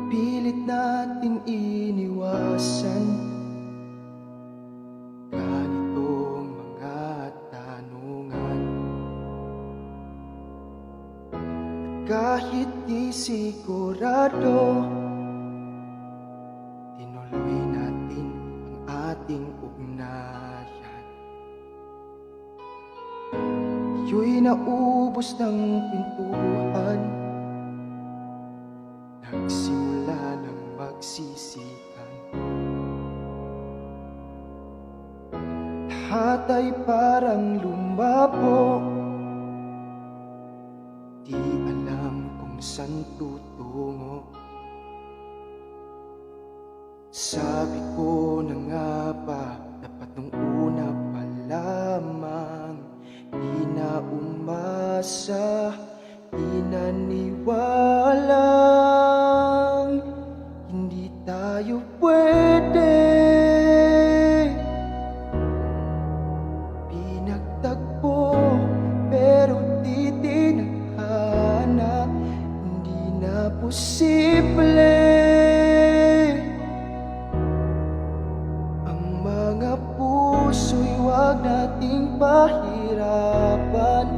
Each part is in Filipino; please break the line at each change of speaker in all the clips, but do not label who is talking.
Pilit natin iniwasan ganitong mga tanungan. Kahit di sigurado, tinuloy natin ang ating ugnayan. Iyo'y naubos ng pintuan, nagsimula ng magsisikan. Lahat ay parang lumabo, di alam kung saan tutungo. Sabi ko na nga ba, dapat nung una pa lamang, di na umasa, di naniwalang hindi tayo pwede. Pinagtagpo pero di tinadhana, hindi na posible. Ang mga puso'y wag nating pahirapan,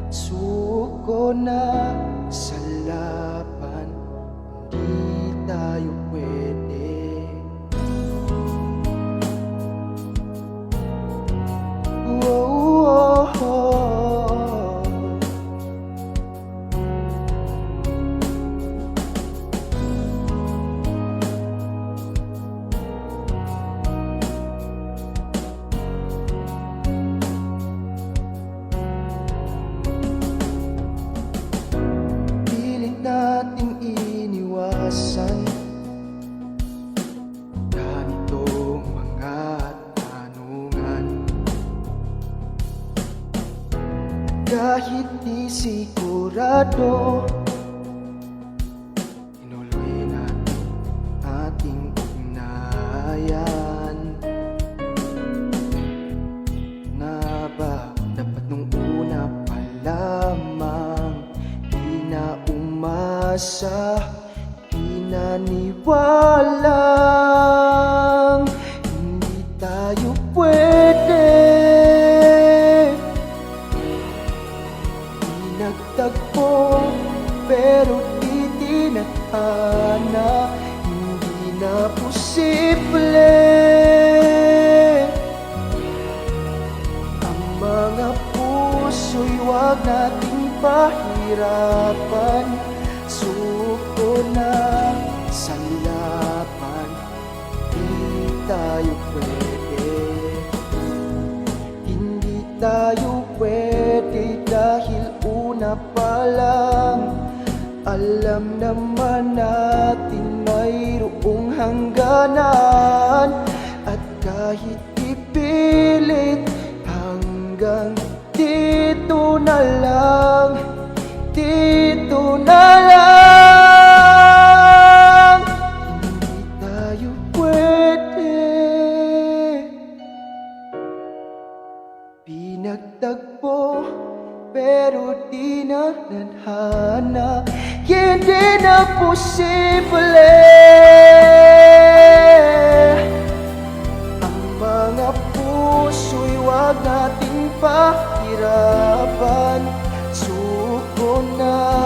suko na sa laban, hindi tayo pwede. Oh, oh, oh. Pilit nating iniwasan ganitong mga tanungan. Kahit di sigurado, tinuloy natin ating ugnayan. Nga ba, dapat nung una pa lamang, di na umasa, di naniwalang hindi tayo pwede. Pinagtagpo pero di tinadhana, hindi na posible. Ang mga puso'y wag nating pahirapan, suko na sa laban, di tayo pwede. Hindi tayo pwede dahil una pa lang, alam naman natin mayroong hangganan. At kahit ipilit, hanggang dito na lang, dito na lang, hindi tayo pwede. Pinagtagpo pero di na nadhana, hindi na posible. Ang mga puso'y wag nating pahirapan, suko na